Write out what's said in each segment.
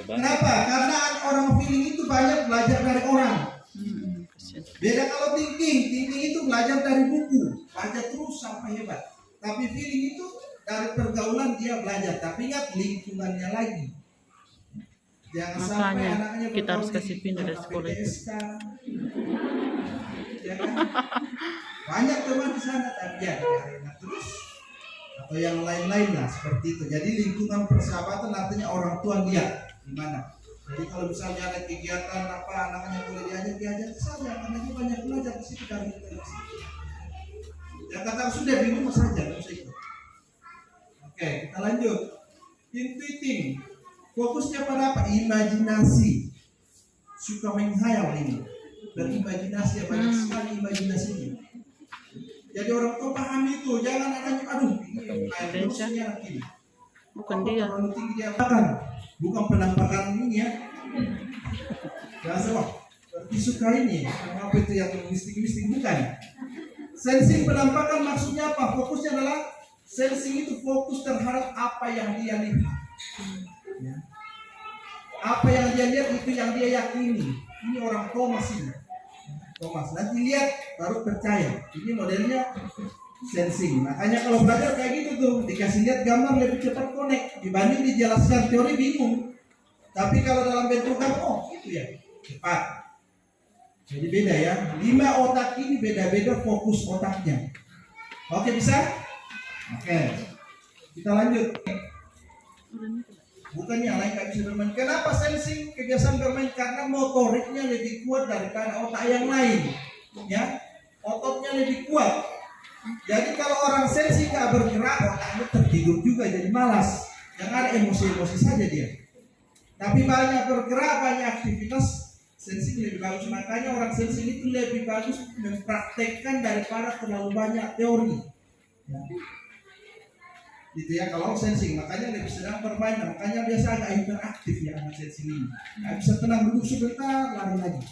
Kenapa? Karena orang feeling itu banyak belajar dari orang. Beda kalau thinking itu belajar dari buku, baca terus sampai hebat. Tapi feeling itu dari pergaulan dia belajar, tapi ingat lingkungannya lagi. Jangan sampai Makanya anaknya kita harus kasih pindah dari sekolah itu. Ya kan? Banyak teman di sana tapi ya arena terus atau yang lain-lain lah seperti itu. Jadi lingkungan persahabatan artinya orang tua lihat gimana. Jadi kalau misalnya ada kegiatan apa anaknya boleh diajak saja karena dia banyak belajar di situ dari interaksi. Ya kata sudah di rumah saja itu. Oke, kita lanjut. Intuiting. Fokusnya pada apa? Imajinasi. Suka menghayal ini. Berimajinasi, banyak sekali imajinasinya. Jadi orang tua paham itu, jangan anaknya aduh ini anak ini. Bukan dia. Tinggi dia bukan penampakan ini ya. Jangan salah. Berarti suka ini, apa itu yang mistik-mistik bukan. Sensing penampakan maksudnya apa? Fokusnya adalah sensing itu fokus terhadap apa yang dia lihat. Ya. Apa yang dia lihat itu yang dia yakini. Ini orang Thomas ini. Thomas nanti lihat baru percaya. Ini modelnya sensing. Makanya kalau belajar kayak gitu tuh dikasih lihat gambar lebih cepat connect dibanding dijelaskan teori bingung. Tapi kalau dalam bentuk gambar itu ya cepat. Jadi beda ya. 5 otak ini beda-beda fokus otaknya. Oke bisa? Oke. Kita lanjut. Bukan yang lain gak bisa bermain. Kenapa sensing kebiasaan bermain? Karena motoriknya lebih kuat daripada otak yang lain. Ya, ototnya lebih kuat. Jadi kalau orang sensing gak bergerak, otaknya tertidur juga jadi malas. Yang ada emosi-emosi saja dia. Tapi banyak bergerak, banyak aktivitas, sensing lebih bagus. Makanya orang sensing itu lebih bagus mempraktekkan daripada terlalu banyak teori. Ya. Gitu ya kalau sensing, makanya lebih sedang bermain, makanya biasa agak interaktif ya anak sensing ini. Nggak bisa tenang duduk sebentar lari lagi.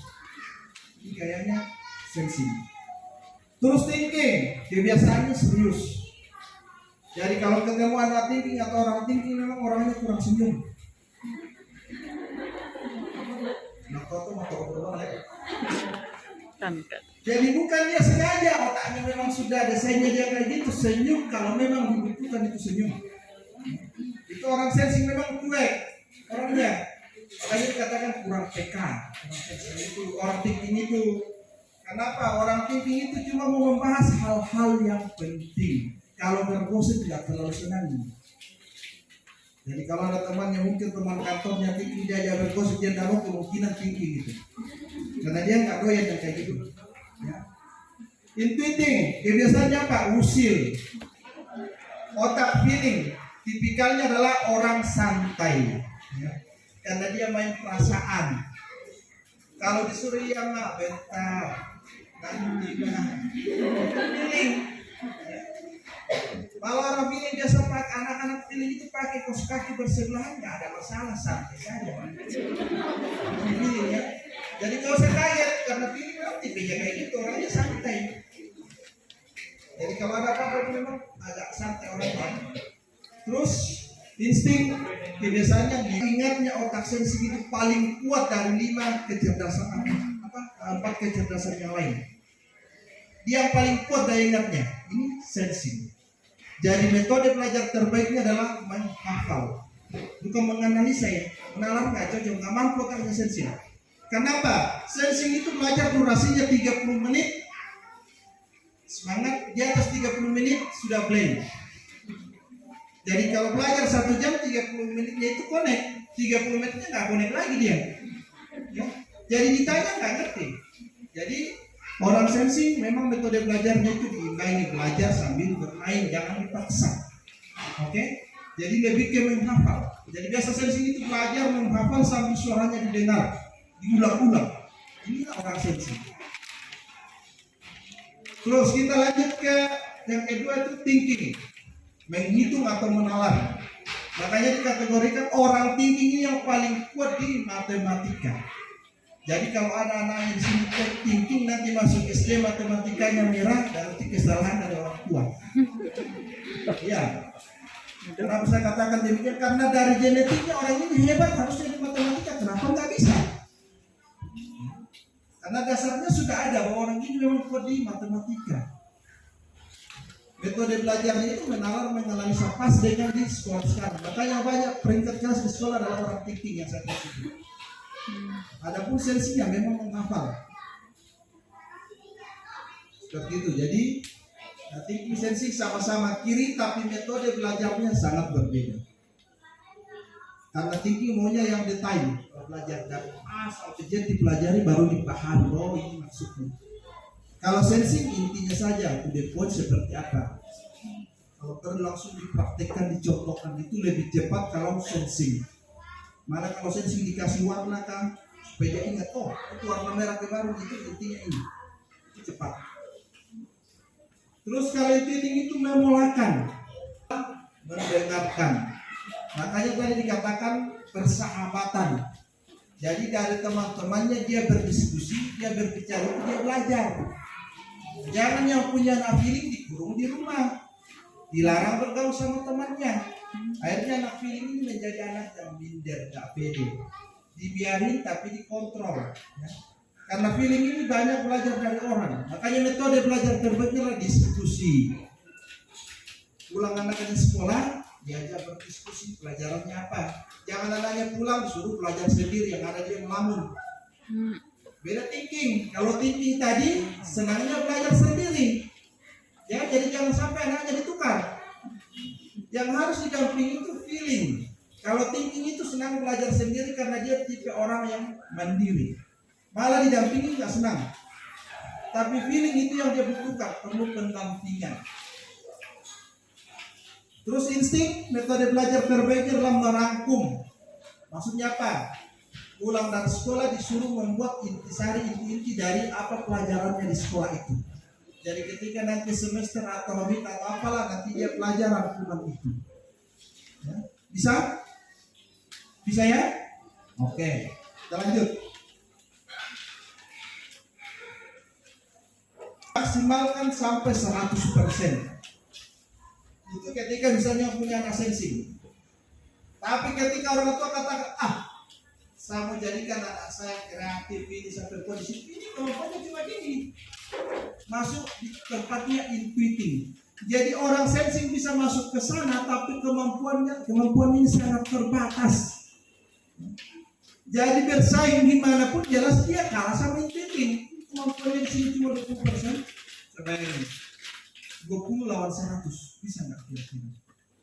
Ini kayaknya sensing. Terus thinking, kebiasaannya serius. Jadi kalau ketemu anak thinking atau orang thinking memang orangnya kurang senyum. Nah kau tuh mau ya. Jadi bukan dia sengaja, otaknya memang sudah desainnya dia kayak gitu, senyum kalau memang dibutuhkan itu senyum. Itu orang sensing memang cuek orangnya. Makanya dikatakan kurang PK. Orang sensing itu, orang thinking itu. Kenapa? Orang thinking itu cuma mau membahas hal-hal yang penting. Kalau bergosip tidak terlalu senang. Jadi kalau ada teman yang mungkin teman kantornya thinking dia bergosip dia tahu kemungkinan thinking gitu. Karena dia nggak doyan yang kayak gitu. Ya. Intuiting, kebiasaannya apa? Usil. Otak feeling, tipikalnya adalah orang santai. Ya. Karena dia main perasaan. Kalau disuruh ya nggak bentar, nanti feeling. Ya. Kalau orang feeling biasa pakai anak-anak feeling itu pakai kaos kaki bersebelahan nggak ada masalah, santai saja. Feeling ya. Jadi kalau saya kaget karena pilih memang tipenya kayak gitu orangnya santai. Jadi kalau ada apa-apa memang agak santai orangnya. Terus insting kebiasaannya ingatnya otak sensing itu paling kuat dari 5 kecerdasan 4 kecerdasan yang lain. Dia yang paling kuat daya ingatnya ini sensing. Jadi metode belajar terbaiknya adalah menghafal, bukan menganalisa ya. Menalar nggak cocok, nggak mampu karena sensing. Kenapa? Sensing itu belajar durasinya 30 menit. Semangat di atas 30 menit sudah blend. Jadi kalau belajar 1 jam 30 menitnya itu connect, 30 menitnya nggak connect lagi dia. Ya. Jadi ditanya nggak ngerti. Jadi orang sensing memang metode belajarnya itu diimbangi belajar sambil bermain, jangan dipaksa. Oke? Jadi lebih ke menghafal. Jadi biasa sensing itu belajar menghafal sambil suaranya didengar. Diulang-ulang. Ini orang sensing. Terus kita lanjut ke yang kedua itu thinking, menghitung atau menalar. Makanya dikategorikan orang thinking ini yang paling kuat di matematika. Jadi kalau ada anak yang di sini thinking nanti masuk SD matematikanya merah, berarti kesalahan dari orang tua. Ya. Kenapa saya katakan demikian? Karena dari genetiknya orang ini hebat, harusnya di matematika. Kenapa nggak bisa? Karena dasarnya sudah ada bahwa orang ini memang kuat di matematika. Metode belajarnya itu menganalisa pas dengan di sekolah sekarang. Makanya banyak peringkat kelas di sekolah adalah orang thinking yang saya kasih. Adapun sensingnya memang menghafal. Seperti itu. Jadi thinking sensing sama-sama kiri, tapi metode belajarnya sangat berbeda. Karena thinking maunya yang detail, belajar dari A sampai Z dipelajari baru dipahami. Oh ini maksudnya. Kalau sensing intinya saja, to the point seperti apa. Kalau perlu langsung dipraktekkan, dicontohkan, itu lebih cepat kalau sensing. Mana kalau sensing dikasih warna kan, supaya dia ingat, oh itu warna merah baru, itu intinya ini. Itu cepat. Terus kalau itu memulakan, mendengarkan. Makanya tadi dikatakan persahabatan. Jadi dari teman-temannya dia berdiskusi, dia berbicara, dia belajar. Jangan yang punya anak feeling dikurung di rumah, dilarang bergaul sama temannya. Akhirnya anak feeling ini menjadi anak yang minder, gak pede. Dibiarin tapi dikontrol. Ya. Karena feeling ini banyak belajar dari orang. Makanya metode belajar terbaiknya adalah diskusi. Pulang anak di sekolah, diajak berdiskusi pelajarannya apa. Jangan anaknya pulang disuruh belajar sendiri, yang ada dia melamun. Beda thinking. Kalau thinking tadi senangnya belajar sendiri. Ya, jadi jangan sampai anaknya ditukar. Yang harus didampingi itu feeling. Kalau thinking itu senang belajar sendiri karena dia tipe orang yang mandiri. Malah didampingi nggak senang. Tapi feeling itu yang dia butuhkan, perlu pendampingan. Terus insting, metode belajar terbaiknya adalah merangkum. Maksudnya apa? Pulang dari sekolah disuruh membuat intisari inti dari apa pelajarannya di sekolah itu. Jadi ketika nanti semester atau mid atau apalah nanti dia pelajaran rangkuman itu. Ya. Bisa? Bisa ya? Oke, kita lanjut. Maksimalkan sampai 100%. Itu ketika misalnya punya anak sensing. Tapi ketika orang tua katakan, saya mau jadikan anak saya kreatif ini sampai kondisi ini, kemampuannya cuma gini. Masuk di tempatnya intuiting. Jadi orang sensing bisa masuk ke sana, tapi kemampuan ini sangat terbatas. Jadi bersaing dimanapun jelas dia kalah sama intuiting. Kemampuannya di sini cuma 20%. Sebenarnya 20 lawan 100 bisa nggak kira-kira?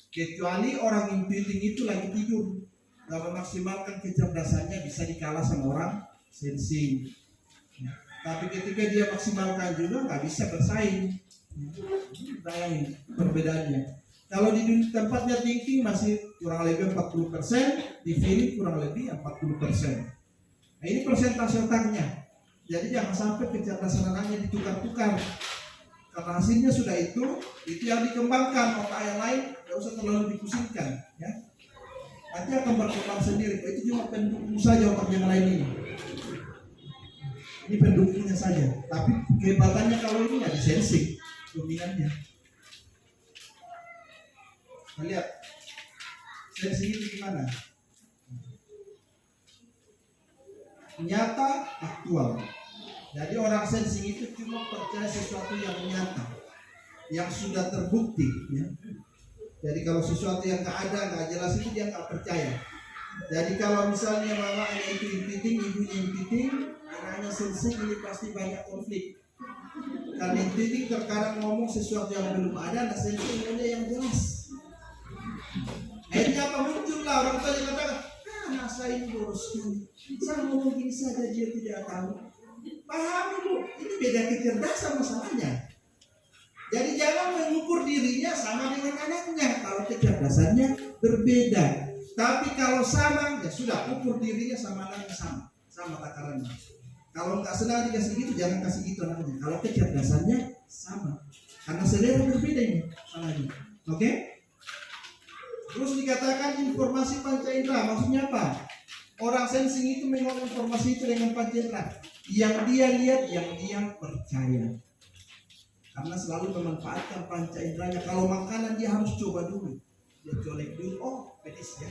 Kecuali orang intuiting itu lagi tidur, nggak memaksimalkan kecerdasannya, bisa dikalah sama orang sensing. Ya. Tapi ketika dia maksimalkan juga nggak bisa bersaing. Bayangin perbedaannya. Kalau di tempatnya thinking masih kurang lebih 40%, di feeling kurang lebih 40%. Nah ini persentase otaknya. Jadi jangan sampai kecerdasan anaknya ditukar-tukar. Karena hasilnya sudah itu yang dikembangkan. Otak yang lain nggak usah terlalu dipusingkan. Ya. Nanti akan berkembang sendiri. Itu cuma pendukung saja otak yang lain ini. Ini pendukungnya saja. Tapi kehebatannya kalau ini nggak disensing dominannya. Kita lihat sensing itu gimana? Nyata, aktual. Jadi orang sensing itu cuma percaya sesuatu yang nyata, yang sudah terbukti. Ya. Jadi kalau sesuatu yang nggak ada, nggak jelas itu dia nggak percaya. Jadi kalau misalnya mamanya itu intuiting, ibunya intuiting, anaknya sensing, ini pasti banyak konflik. Karena intuiting terkadang ngomong sesuatu yang belum ada, nah sensing maunya yang jelas. Akhirnya apa muncul lah orang tua yang katakan, anak saya ini boros sekali, saya ngomong gini saja dia tidak tahu. Pahami bu, ini beda kecerdasan masalahnya. Jadi jangan mengukur dirinya sama dengan anaknya kalau kecerdasannya berbeda. Tapi kalau sama, ya sudah ukur dirinya sama anaknya sama takarannya. Kalau nggak senang dikasih gitu, jangan kasih gitu anaknya. Kalau kecerdasannya sama, karena selera berbeda ini salahnya. Oke? Terus dikatakan informasi panca indera, maksudnya apa? Orang sensing itu mengolah informasi itu dengan panca indera. Yang dia lihat, yang dia percaya. Karena selalu memanfaatkan panca inderanya. Kalau makanan dia harus coba dulu. dia colek dulu, oh pedes ya.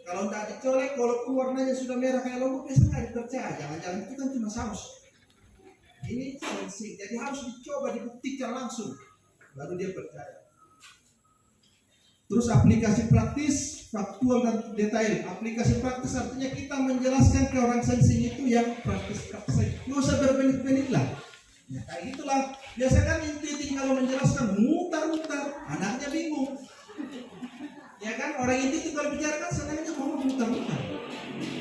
Kalau tidak dicolek, walaupun warnanya sudah merah kayak lombok, biasanya nggak dipercaya. Jangan-jangan itu kan cuma saus. Ini sensing, jadi harus dicoba, dibuktikan langsung, baru dia percaya. Terus aplikasi praktis, faktual dan detail. Aplikasi praktis artinya kita menjelaskan ke orang sensing itu yang praktis. Nggak usah berbelit-belit lah. Ya, kayak gitulah. Biasa kan inti kalau menjelaskan mutar-mutar, anaknya bingung. Ya kan, orang inti kalau bicara kan senangnya ngomong mutar-mutar.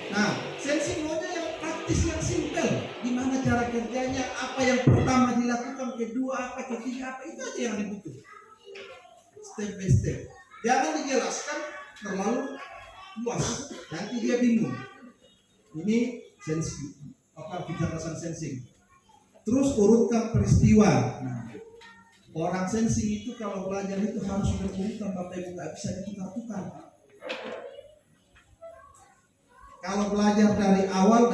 Nah, sensing maunya yang praktis, yang simpel. Gimana cara kerjanya, apa yang pertama dilakukan, kedua apa, ketiga apa, itu aja yang dibutuh. Step by step. Jangan dijelaskan terlalu luas, nanti dia bingung. Ini sensing, apa kecerdasan sensing. Terus urutkan peristiwa. Nah, orang sensing itu kalau belajar itu harus berurutan, Bapak Ibu, nggak bisa ditukar-tukar. Kalau belajar dari awal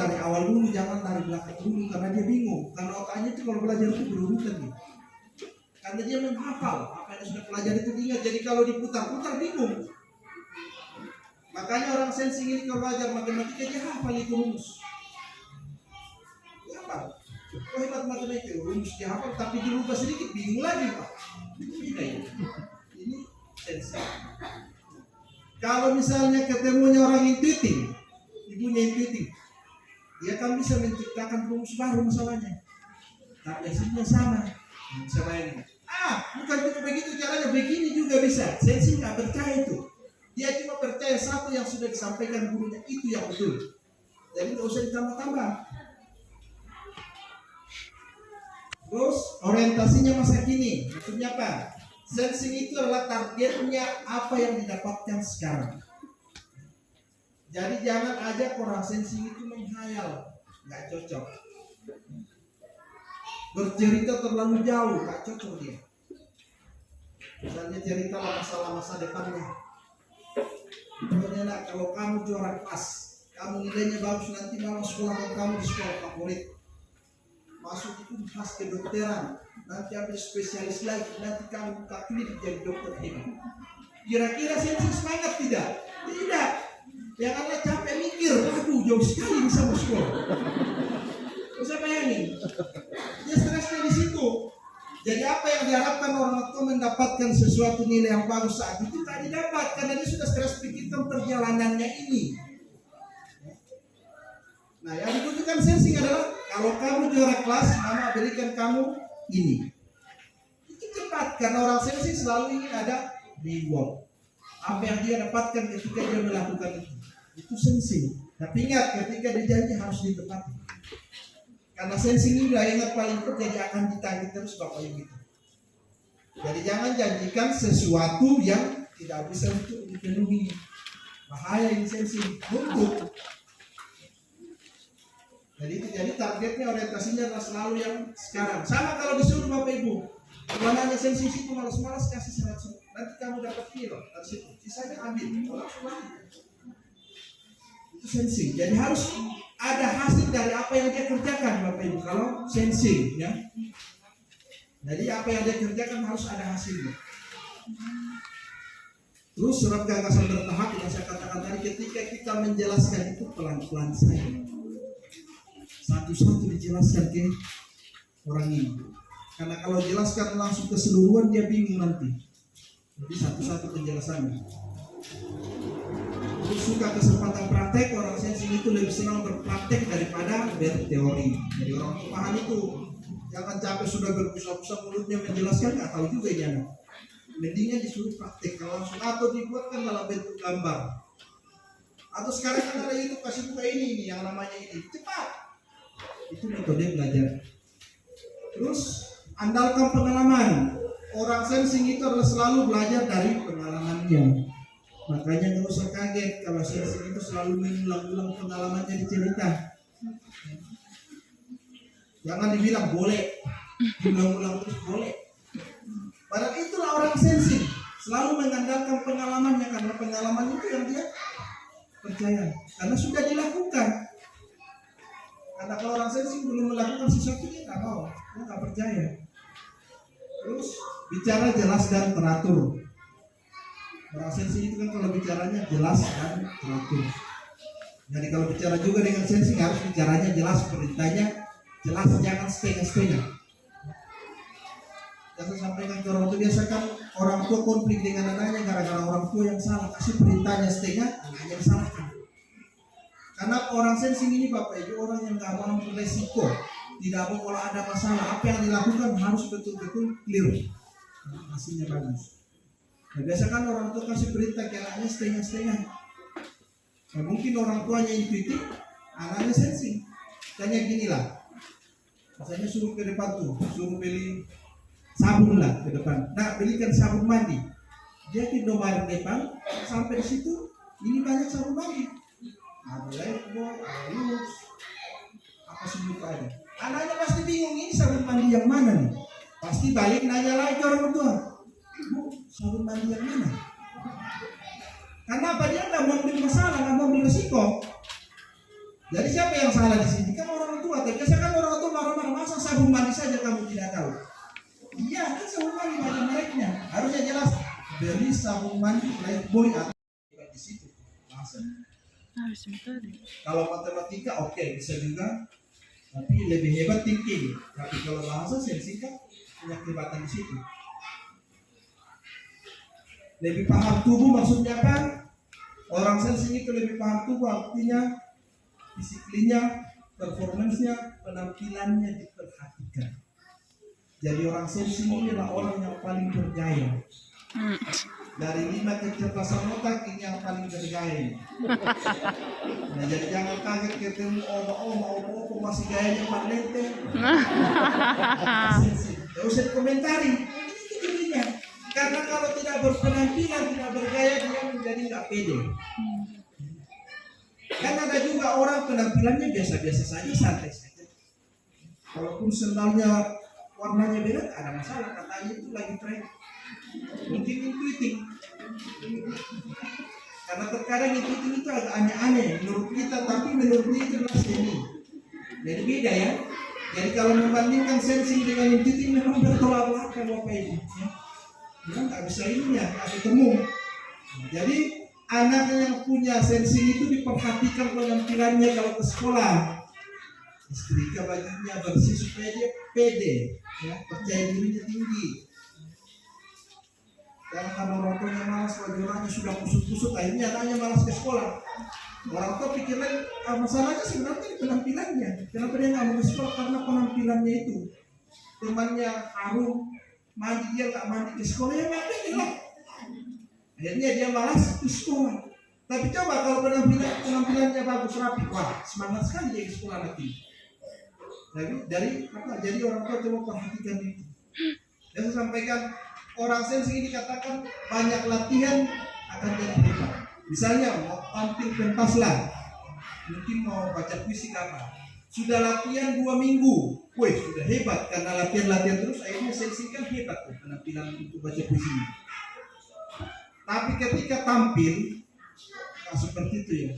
dulu, jangan dari belakang dulu, karena dia bingung. Karena otaknya itu kalau belajar itu berurutan nih. Karena dia menghafal apa yang sudah pelajari itu diingat. Jadi kalau diputar-putar bingung. Makanya orang sensing ini kalau belajar matematika dia hafal itu rumus. Dia hafal. Oh hebat matematika, rumus dia hafal, tapi dirubah sedikit bingung lagi Pak. Ini sensing. Kalau misalnya ketemunya orang intuitif, ibunya intuitif, dia kan bisa menciptakan rumus baru masalahnya. Tapi hasilnya sama. Bisa bayangin. Bukan cuma begitu caranya, begini juga bisa. Sensing nggak percaya itu. Dia cuma percaya satu yang sudah disampaikan gurunya, itu yang betul. Jadi nggak usah ditambah-tambah. Terus orientasinya masa kini. Maksudnya apa? Sensing itu adalah targetnya apa yang didapatkan sekarang. Jadi jangan ajak orang sensing itu menghayal, nggak cocok. Bercerita terlalu jauh, nggak cocok dia. Misalnya cerita masalah masa depannya. Pokoknya nak, kalau kamu juara kelas, kamu nilainya bagus, nanti malam sekolah kamu di sekolah favorit. Masuk itu khas kedokteran, nanti ambil spesialis lagi, nanti kamu buka klinik jadi dokter hebat. Kira-kira sensing semangat tidak? Tidak. Janganlah capek mikir, aduh jauh sekali bisa masuk sekolah. Bisa bayangin, dia stresnya di situ. Jadi apa yang diharapkan orang tua mendapatkan sesuatu nilai yang bagus saat itu tak didapat karena dia sudah stres pikirkan perjalanannya ini. Nah, yang dibutuhkan sensing adalah kalau kamu juara kelas, mama berikan kamu ini. Itu cepat karena orang sensing selalu ingin ada reward. Apa yang dia dapatkan ketika dia melakukan itu. Itu sensing. Tapi ingat, ketika dijanji harus ditepati. Karena sensing ini udah ingat paling penting, jadi akan ditagih terus Bapak Ibu. Jadi jangan janjikan sesuatu yang tidak bisa untuk dipenuhi. Bahaya ini sensing. Untuk. Jadi targetnya orientasinya adalah selalu yang sekarang. Sama kalau disuruh Bapak Ibu. Kalau nanya sensing situ malas-malas kasih 100. Nanti kamu dapat kilo dari situ. Sisanya ambil. Langsung lagi. Itu sensing. Jadi harus ada hasil dari apa yang dia kerjakan Bapak Ibu. Kalau sensing ya. Jadi apa yang dia kerjakan harus ada hasilnya. Terus surat gagasan bertahap yang saya katakan tadi, ketika kita menjelaskan itu pelan-pelan saja. Satu-satu dijelaskan ke orang ini. Karena kalau jelaskan langsung keseluruhan dia bingung nanti. Jadi satu-satu penjelasannya. Terus suka kesempatan praktek, orang sensing itu lebih senang berpraktek daripada berteori. Jadi orang paham itu jangan capek sudah berbusa-busa mulutnya menjelaskan, nggak tahu juga ini anak. Mendingnya disuruh praktek langsung atau dibuatkan dalam bentuk gambar. Atau sekarang kan ada YouTube kasih buka ini yang namanya ini cepat. Itu metode belajar. Terus andalkan pengalaman. Orang sensing itu adalah selalu belajar dari pengalamannya. Makanya nggak usah kaget kalau sensing itu selalu mengulang-ulang pengalamannya di cerita. Jangan dibilang boleh, diulang-ulang terus boleh. Padahal itulah orang sensing, selalu mengandalkan pengalamannya karena pengalaman itu yang dia percaya, karena sudah dilakukan. Karena kalau orang sensing belum melakukan sesuatu dia nggak mau, dia nggak percaya. Terus bicara jelas dan teratur. Orang sensing itu kan kalau bicaranya jelas dan teratur. Jadi kalau bicara juga dengan sensing harus bicaranya jelas, perintahnya jelas, jangan setengah-setengah. Saya sampaikan ke orang tua, biasa kan orang tua konflik dengan anaknya gara-gara orang tua yang salah, kasih perintahnya setengah, anaknya yang salahkan. Karena orang sensing ini Bapak Ibu orang yang gak mau beresiko, tidak mau kalau ada masalah, apa yang dilakukan harus betul-betul clear, hasilnya bagus. Nah, biasa kan orang tua kasih perintah ke anaknya setengah-setengah. Nah, mungkin orang tuanya intuitif, anaknya sensing. Tanya gini lah, misalnya suruh ke depan tuh, suruh beli sabun lah ke depan. Nah, belikan sabun mandi. Dia di nomor depan, sampai di situ, ini banyak sabun mandi. Ada Lifebuoy, ada Lux, apa sebut aja. Anaknya pasti bingung, ini sabun mandi yang mana nih? Pasti balik nanya lagi ke orang tua, Bu, sabun mandi yang mana? Karena apa? Dia nggak mau ambil masalah, nggak mau ambil resiko. Jadi siapa yang salah di sini? Kan orang tua. Tapi biasa kan orang tua marah-marah, masa sabun mandi saja kamu tidak tahu? Iya, kan sabun mandi macam mereknya. Harusnya jelas beli sabun mandi Lifebuoy atau di situ. Langsung. Kalau matematika oke, bisa juga, tapi lebih hebat thinking. Tapi kalau bahasa sensing kan punya kelibatan di situ. Lebih paham tubuh maksudnya kan? Orang sensing itu lebih paham tubuh, artinya disiplinnya, performansnya, penampilannya diperhatikan. Jadi orang sensing ini adalah orang yang paling bergaya. Dari 5 kecerdasan otak ini yang paling bergaya. Nah, jadi jangan kaget ketemu oma masih gayanya Pak Lente. Gak usah dikomentari. Ini dirinya. Karena kalau tidak berpenampilan, tidak bergaya, dia menjadi nggak pede. Kan ada juga orang penampilannya biasa-biasa saja, santai saja. Walaupun sendalnya warnanya beda, ada masalah. Katanya itu lagi tren. Mungkin intuitif. Karena terkadang intuitif itu agak aneh-aneh menurut kita, tapi menurut dia itu adalah seni. Jadi beda ya. Jadi kalau membandingkan sensing dengan intuitif memang bertolak belakang Bapak Ibu. Ya. Memang nggak bisa ini ya, nggak ketemu. Jadi anak yang punya sensing itu diperhatikan penampilannya kalau ke sekolah. Setrika bajunya bersih supaya dia pede, ya, percaya dirinya tinggi. Jangan karena orang tuanya malas, orangnya sudah kusut-kusut, akhirnya anaknya malas ke sekolah. Orang tua pikirnya masalahnya sebenarnya di penampilannya. Kenapa dia nggak mau ke sekolah? Karena penampilannya itu. Temannya harum, mandi, dia nggak mandi ke sekolah, ya nggak ada lah. Akhirnya dia malas ke sekolah. Tapi coba kalau penampilannya bagus, rapi, wah semangat sekali dia ke sekolah nanti. Jadi orang tua coba perhatikan itu. Dan saya sampaikan, orang sensing ini katakan banyak latihan akan jadi hebat. Misalnya mau tampil pentas lah, mungkin mau baca puisi apa, sudah latihan 2 minggu, wih sudah hebat karena latihan terus, akhirnya sensing kan hebat tuh penampilan untuk baca puisi. Tapi ketika tampil, seperti itu ya.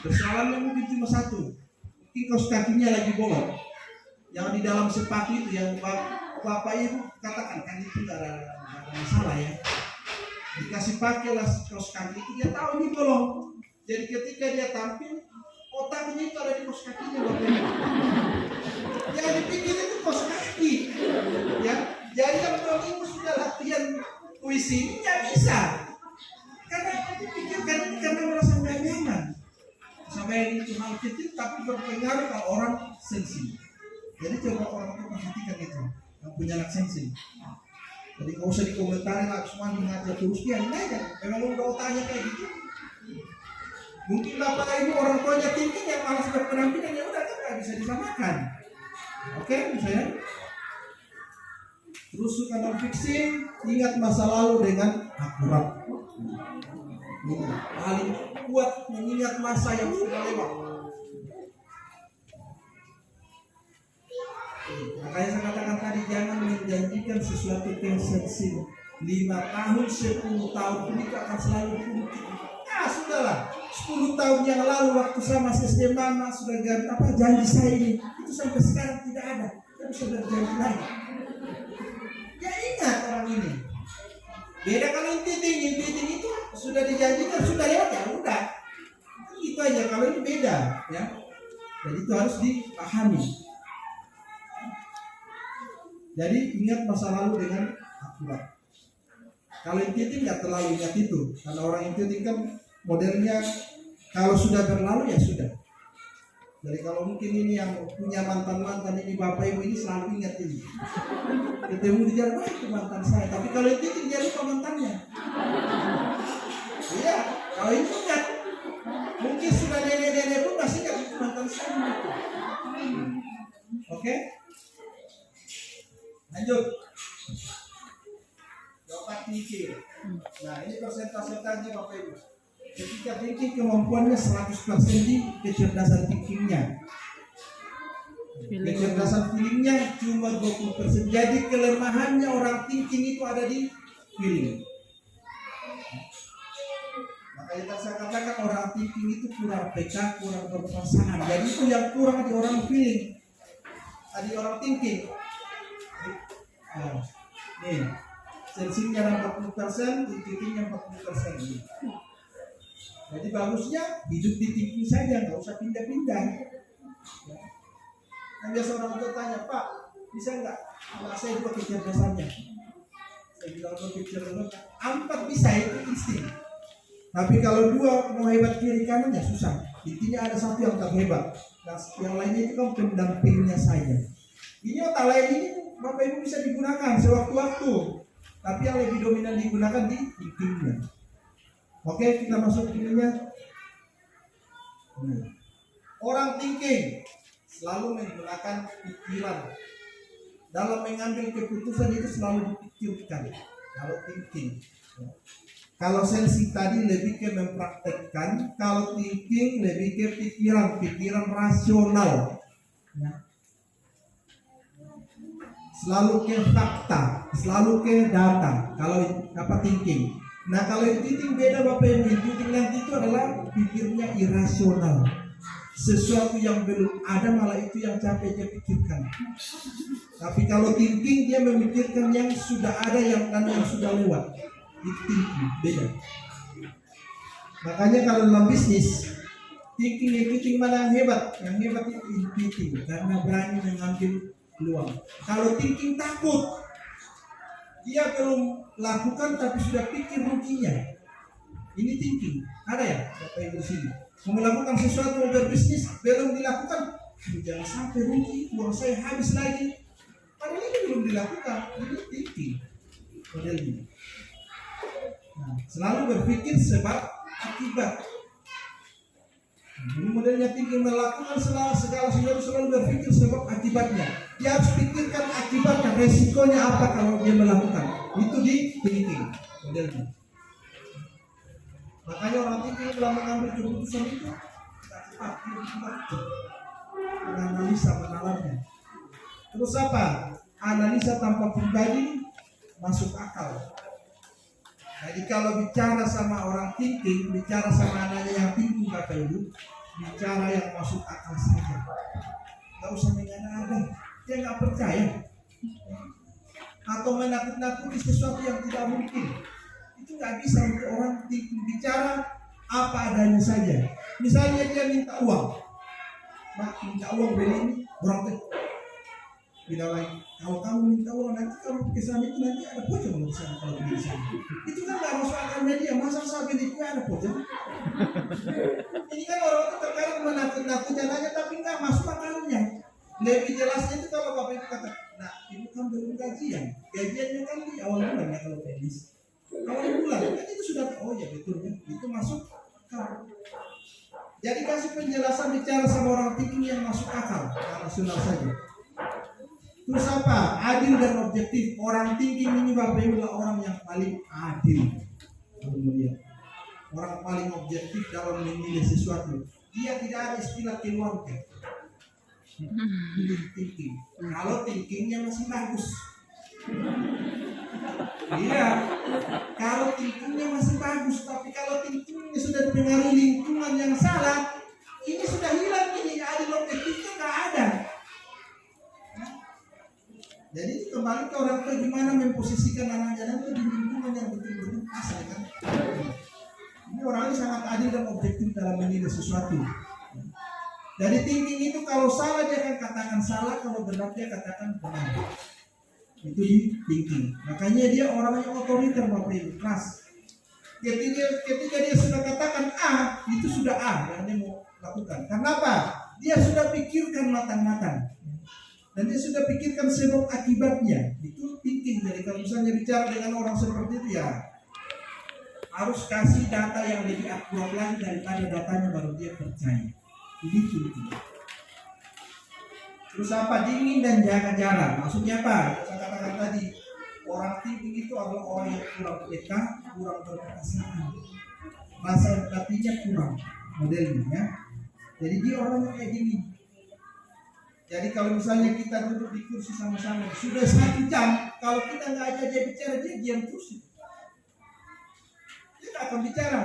Persoalannya mungkin cuma satu, mungkin kaos kakinya lagi bolong, yang di dalam sepatu itu yang Bapak Ibu katakan kan itu nggak ada masalah ya, dikasih pakai lah kaos kaki itu, dia tahu ini bolong. Jadi ketika dia tampil, otaknya itu ada di kaos kakinya Bapak Ibu. Yang dipikir itu kaos kaki ya. Jadi yang Bapak Ibu sudah latihan puisi ini nggak bisa, karena dipikirkan ini karena merasa nggak nyaman. Sampai ini cuma kecil tapi berpengaruh ke orang sensing. Jadi coba orang tua perhatikan itu yang punya anak sensing. Jadi nggak usah dikomentari lah, cuma mengajar terus dia ini aja. Memang udah otaknya kayak gitu. Mungkin Bapak Ibu orang tuanya tinggi yang malas berpenampilan, ya udah kan nggak bisa disamakan. Oke, misalnya. Terus suka non-fixing, ingat masa lalu dengan akurat. Paling kuat mengingat masa yang sudah lewat. Makanya saya katakan tadi, jangan menjanjikan sesuatu yang sensitif. 5 tahun, 10 tahun ini akan selalu diungkit. Nah sudahlah, 10 tahun yang lalu waktu saya masih SD mana sudah janji saya ini, itu sampai sekarang tidak ada. Kita sudah berjanji lagi. Ya ingat orang ini. Beda kalau intiting itu sudah dijanjikan, sudah lewat ya udah. Itu aja. Kalau ini beda ya. Jadi itu harus dipahami. Jadi ingat masa lalu dengan akurat. Kalau intiting nggak terlalu ingat itu, karena orang intiting kan modelnya kalau sudah berlalu ya sudah. Jadi kalau mungkin ini yang punya mantan ini bapak ibu ini selalu ingat ini. Ketemu di jalan, wah itu mantan saya. Tapi kalau intiting dia lupa mantannya. Iya, kalau itu ingat. Mungkin sudah nenek-nenek pun masih ingat itu mantan saya. Oke? Lanjut. Jawaban thinking. Nah ini persentase Bapak Ibu. Ketika thinking kemampuannya 100% di kecerdasan thinkingnya. Kecerdasan feelingnya cuma 20%. Jadi kelemahannya orang thinking itu ada di feeling. Makanya saya katakan orang thinking itu kurang peka, kurang berperasaan. Jadi itu yang kurang di orang feeling. Di orang thinking. Nah, nih, sensingnya 40%, thinkingnya 40%. Jadi bagusnya hidup di thinking saja, nggak usah pindah-pindah. Ya. Nah, biasa orang tua tanya, Pak, bisa nggak anak saya dua kecerdasannya? Saya bilang dua kecerdasan, 4 bisa itu insting. Tapi kalau 2 mau hebat kiri kanan ya susah. Intinya ada satu yang terhebat. Nah, yang lainnya itu kan pendampingnya saja. Ini otak lain ini Bapak Ibu bisa digunakan sewaktu-waktu, tapi yang lebih dominan digunakan di thinkingnya. Oke, kita masuk ke ininya. Orang thinking selalu menggunakan pikiran dalam mengambil keputusan, itu selalu dipikirkan. Kalau thinking, kalau sensing tadi lebih ke mempraktekkan, kalau thinking lebih ke pikiran rasional. Ya. Selalu ke fakta, selalu ke data. Kalau thinking. Nah kalau thinking beda Bapak Ibu. Thinking nanti itu adalah pikirnya irasional. Sesuatu yang belum ada malah itu yang capek dia pikirkan. Tapi kalau thinking dia memikirkan yang sudah ada, yang sudah lewat. Itu thinking beda. Makanya kalau dalam bisnis thinking mana yang hebat? Yang hebat itu intuiting, karena berani mengambil peluang. Kalau thinking takut, dia belum lakukan tapi sudah pikir ruginya. Ini thinking. Ada ya Bapak Ibu di sini? Mau melakukan sesuatu, mau berbisnis, belum dilakukan, jangan sampai rugi, uang saya habis lagi. Padahal ini belum dilakukan. Ini thinking modelnya. Nah, selalu berpikir sebab akibat. Ini modelnya thinking, melakukan segala sesuatu selalu berpikir sebab akibatnya. Dia harus pikirkan akibatnya, resikonya apa kalau dia melakukan. Itu di thinking modelnya. Makanya orang thinking dalam mengambil keputusan itu cepat, menganalisa, menalarnya. Terus apa? Analisa tanpa pribadi masuk akal. Jadi kalau bicara sama orang thinking, bicara sama anaknya yang thinking Bapak Ibu, bicara yang masuk akal saja. Gak usah mengada-ada. Dia nggak percaya. Atau menakut-nakuti sesuatu yang tidak mungkin. Itu nggak bisa untuk orang thinking. Bicara apa adanya saja. Misalnya dia minta uang. Mak, minta uang beli ini, orang tidak lagi. Kalau kamu minta uang nanti kamu ke sana itu nanti ada pocong di sana kalau di sana. Itu kan nggak masuk akalnya dia. Masa saya beli itu ada pocong? Ini kan orang itu terkadang menakut-nakutkan aja tapi nggak masuk akalnya. Lebih jelasnya itu kalau Bapak Ibu kata, nah ini kan belum gajian. Gajiannya kan di awal bulan ya kalau medis. Awal bulan kan itu sudah, oh ya betul ya. Itu masuk akal. Jadi kasih penjelasan bicara sama orang thinking yang masuk akal, rasional saja. Terus apa? Adil dan objektif. Orang thinking ini Bapak Ibu adalah orang yang paling adil. Kemudian orang paling objektif dalam memilih sesuatu. Dia tidak ada istilah keluarga. Thinking. Kalau thinkingnya masih bagus. Iya. Kalau thinkingnya masih bagus, tapi kalau thinkingnya sudah dipengaruhi lingkungan yang salah, ini sudah hilang ini. Adil objektifnya nggak ada. Jadi kembali ke orang tua gimana memposisikan anaknya nanti di lingkungan yang betul-betul pas ya kan. Ini orangnya sangat adil dan objektif dalam menilai sesuatu. Jadi thinking itu kalau salah dia akan katakan salah, kalau benar dia katakan benar. Itu di thinking. Makanya dia orang yang otoriter, Bapak Ibu, keras. Ketika dia sudah katakan A, itu sudah A yang dia mau lakukan. Kenapa? Dia sudah pikirkan matang-matang. Dan dia sudah pikirkan sebab akibatnya. Itu thinking. Jadi kalau misalnya bicara dengan orang seperti itu ya harus kasih data yang lebih akurat lagi daripada datanya baru dia percaya. Ini thinking. Terus apa? Dingin dan jaga jarak. Maksudnya apa? Saya katakan tadi, orang thinking itu adalah orang yang kurang peka, kurang berperasaan. Rasa empatinya kurang modelnya ya. Jadi dia orang yang kayak gini. Jadi kalau misalnya kita duduk di kursi sama-sama sudah 1 jam, kalau kita nggak ajak dia bicara, dia diam terus. Dia nggak akan bicara.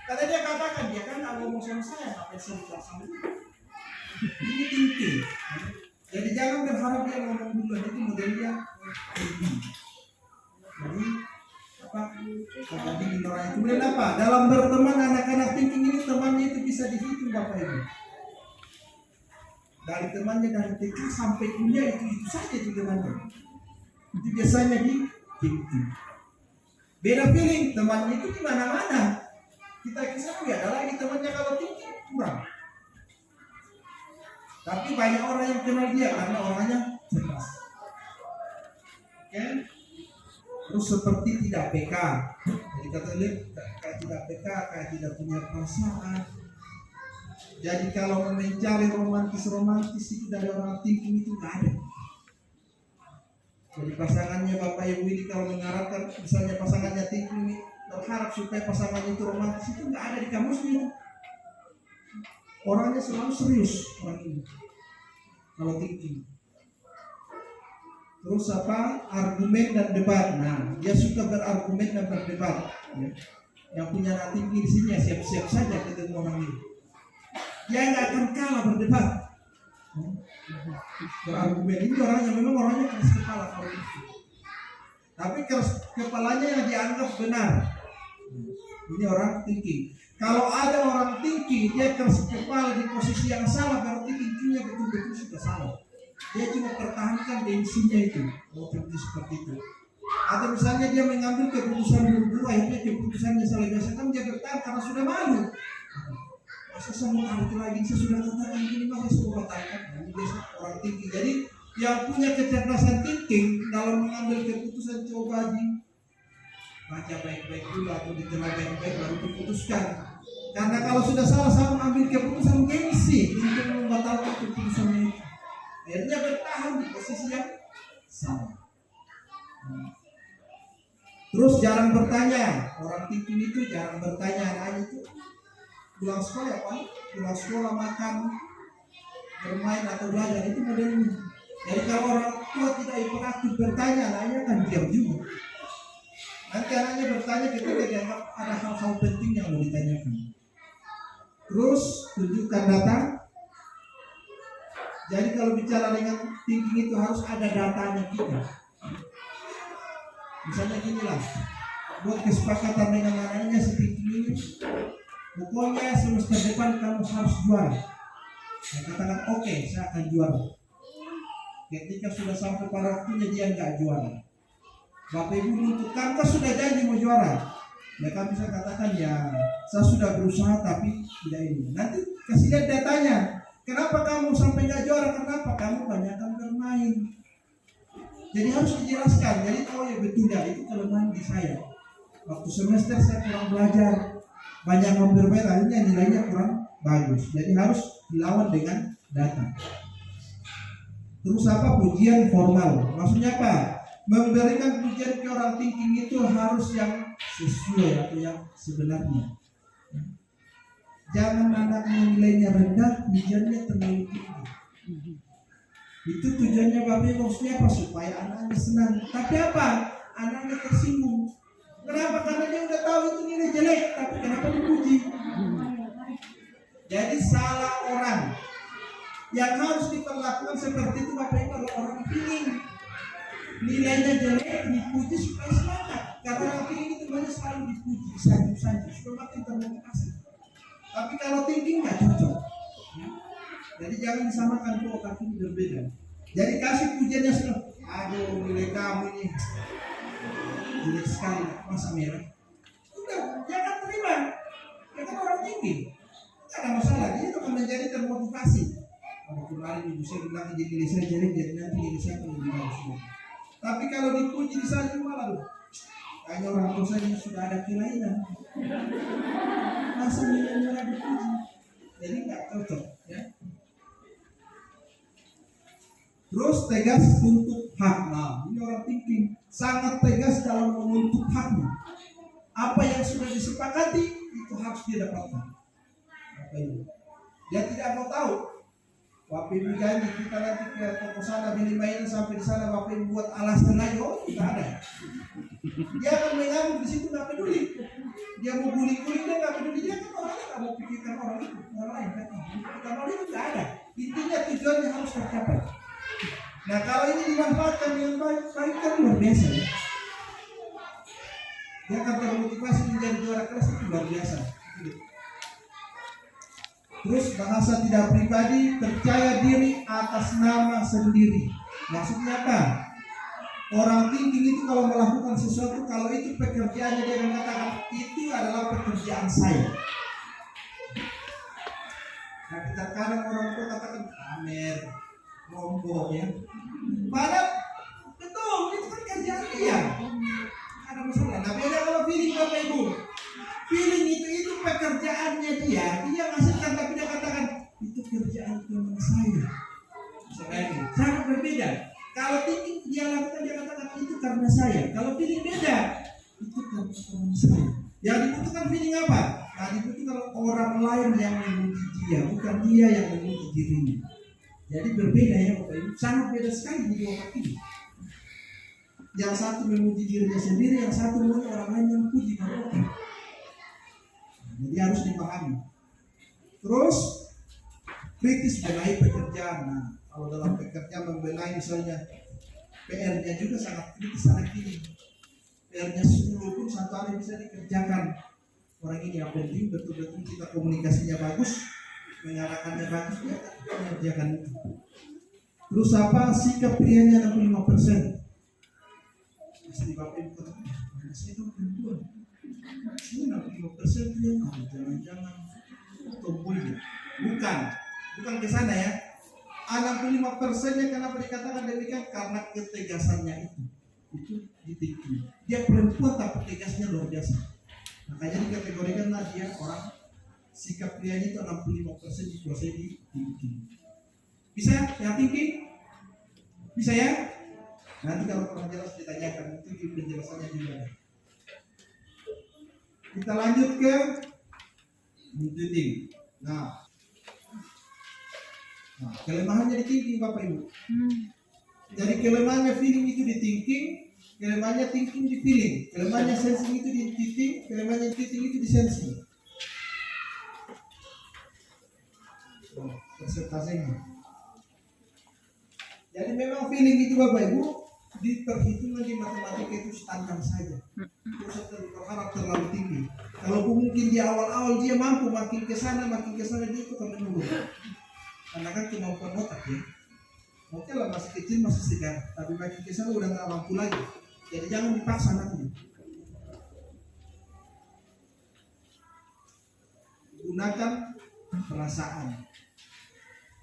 Karena dia katakan, dia kan nggak ngomong sama saya, sampai saya sama dia. Ini thinking. Jadi jangan berharap dia ngomong dulu, itu modelnya thinking. Jadi apa? Jadi orang itu kemudian apa? Dalam berteman anak-anak thinking ini temannya itu bisa dihitung Bapak Ibu. Dari temannya dari TK sampai kuliah itu saja itu temannya. Itu biasanya di thinking. Beda feeling temannya itu di mana-mana. Kita kisah ya ada lagi temannya kalau thinking kurang. Tapi banyak orang yang kenal dia karena orangnya cerdas. Oke? Terus seperti tidak peka. Jadi kata lihat kayak tidak peka, kayak tidak punya perasaan. Jadi kalau mencari romantis itu dari orang thinking itu nggak ada. Jadi pasangannya Bapak Ibu ini kalau mengharapkan misalnya pasangannya thinking ini berharap supaya pasangannya itu romantis itu nggak ada di kamusnya. Orangnya selalu serius orang ini kalau thinking. Terus apa? Argumen dan debat. Nah, dia suka berargumen dan berdebat. Ya. Yang punya thinking di sini ya siap-siap saja ketemu orang ini. Dia nggak akan kalah berdebat. Berargumen ini orang yang memang orangnya keras kepala kalau itu. Tapi keras kepalanya yang dianggap benar. Ini orang thinking. Kalau ada orang thinking dia keras kepala di posisi yang salah, berarti thinkingnya betul-betul sudah salah. Dia cuma pertahankan tensinya itu. Mau berarti seperti itu. Atau misalnya dia mengambil keputusan berdua, akhirnya keputusannya salah, biasanya dia bertahan karena sudah malu. Masa saya mau itu lagi, saya sudah katakan ini masa saya batalkan. Ini biasa orang thinking. Jadi yang punya kecerdasan thinking dalam mengambil keputusan coba baca baik-baik dulu atau ditelah baik-baik baru diputuskan. Karena kalau sudah salah mengambil keputusan gengsi untuk membatalkan keputusannya itu. Akhirnya bertahan di posisi yang salah. Terus jarang bertanya. Orang thinking itu jarang bertanya. Hanya itu pulang sekolah apa? Pulang sekolah makan, bermain atau belajar itu modelnya. Jadi kalau orang tua tidak hiperaktif bertanya, anaknya akan diam juga. Nanti anaknya bertanya ketika dianggap ada hal-hal penting yang mau ditanyakan. Terus tunjukkan data. Jadi kalau bicara dengan thinking itu harus ada datanya kita. Misalnya gini lah, buat kesepakatan dengan anaknya seperti ini. Pokoknya semester depan kamu harus juara. Saya katakan oke, saya akan juara. Ketika sudah sampai pada waktunya dia nggak juara. Bapak Ibu untuk kan sudah janji mau juara. Ya kan bisa katakan ya saya sudah berusaha tapi tidak ini. Nanti kasih lihat datanya. Kenapa kamu sampai nggak juara? Kenapa? Kamu banyakkan bermain. Jadi harus dijelaskan. Jadi oh ya betul ya itu kelemahan di saya. Waktu semester saya kurang belajar, banyak bermain, akhirnya nilainya kurang bagus. Jadi harus dilawan dengan data. Terus apa? Pujian formal. Maksudnya apa? Memberikan pujian ke orang thinking itu harus yang sesuai atau yang sebenarnya. Jangan anaknya nilainya rendah, pujiannya terlalu tinggi. Itu tujuannya Bapak maksudnya apa? Supaya anaknya senang. Tapi apa? Anaknya tersinggung. Kenapa? Karena dia udah tahu itu nilai jelek, tapi kenapa dipuji? Jadi salah orang. Yang harus diperlakukan seperti itu Bapak Ibu adalah orang feeling. Nilainya jelek dipuji supaya semangat. Karena orang feeling itu hanya selalu dipuji, sanjung-sanjung, supaya makin termotivasi. Tapi kalau thinking nggak cocok. Ya. Jadi jangan disamakan dua kaki berbeda. Jadi kasih pujiannya sudah. Aduh, nilai kamu ini jelek sekali, masa merah. Udah, jangan terima. Ya kan orang tinggi. Tidak ada masalah, dia itu akan menjadi termotivasi. Kalau kemarin ibu saya bilang jadi diri saya jelek, jadi nanti diri saya akan lebih bagus. Tapi kalau dipuji disanjung malah loh. Hanya orang tua saya yang sudah ada kelainan. Masa merah dipuji. Jadi nggak cocok, ya. Terus tegas untuk hak. Nah, ini orang thinking sangat tegas dalam menuntut haknya. Apa yang sudah disepakati itu harus dia dapatkan. Apa itu? Dia tidak mau tahu. Bapak Ibu janji kita nanti ke toko sana beli mainan sampai di sana Bapak Ibu buat alasan lagi, oh tidak ada. Dia akan mengambil di situ nggak peduli. Dia mau guling-guling dia nggak peduli, dia kan orangnya nggak mau pikirkan orang itu, orang lain kan. Kalau itu nggak ada. Intinya tujuannya harus tercapai. Nah kalau ini dimanfaatkan dengan baik kan luar biasa ya. Dia akan termotivasi menjadi juara kelas itu luar biasa. Terus bahasa tidak pribadi, percaya diri atas nama sendiri. Maksudnya apa? Orang thinking itu kalau melakukan sesuatu, kalau itu pekerjaannya dia mengatakan itu adalah pekerjaan saya. Nah kita kadang orang tua katakan pamer, rombong ya. Padahal betul itu kan kerjaan dia. Ada masalah. Nah beda kalau feeling Bapak Ibu. Feeling itu pekerjaannya dia menghasilkan tapi dia katakan itu kerjaan teman saya. Sangat berbeda. Kalau thinking dia lakukan dia katakan itu karena saya. Kalau feeling beda, itu karena teman saya. Yang dibutuhkan feeling apa? Nah, dibutuhkan orang lain yang memuji dia, bukan dia yang memuji dirinya. Jadi berbeda ya Bapak Ibu. Sangat beda sekali di dua kaki. Yang satu memuji dirinya sendiri, yang satu memuji orang lain yang memuji dia. Jadi harus dipahami. Terus kritis benahi pekerjaan. Nah, kalau dalam pekerjaan membenahi misalnya PR-nya juga sangat kritis anak ini. PR-nya 10 pun satu hari bisa dikerjakan. Orang ini yang penting betul-betul kita komunikasinya bagus, mengarahkannya bagus, ya mengerjakan itu. Terus apa sikap prianya 65%? Istri Bapak Ibu katakan, saya kan perempuan. Ini 65% dia jangan-jangan tomboy. Bukan ke sana ya. 65%-nya kenapa dikatakan demikian? Karena ketegasannya itu ditinggi. Dia perempuan tapi tegasnya luar biasa. Makanya dikategorikanlah dia orang sikap prianya itu 65% dikuasai di tinggi. Bisa yang tinggi? Bisa ya? Nanti kalau kurang jelas ditanyakan itu penjelasannya di mana. Kita lanjut ke thinking. Nah, kelemahannya di thinking Bapak Ibu. Jadi kelemahannya feeling itu di thinking, kelemahannya thinking di feeling, kelemahannya sensing itu di thinking, kelemahannya thinking itu di sensing. Presentasinya. Jadi memang feeling itu Bapak Ibu di perhitungan di matematika itu standar saja. Terus berharap terlalu tinggi. Kalau mungkin di awal-awal dia mampu makin ke sana dia itu akan menurun. Karena kan kemampuan otak ya. Oke lah masih kecil masih segar, tapi makin ke sana udah nggak mampu lagi. Jadi jangan dipaksa nanti. Gunakan perasaan.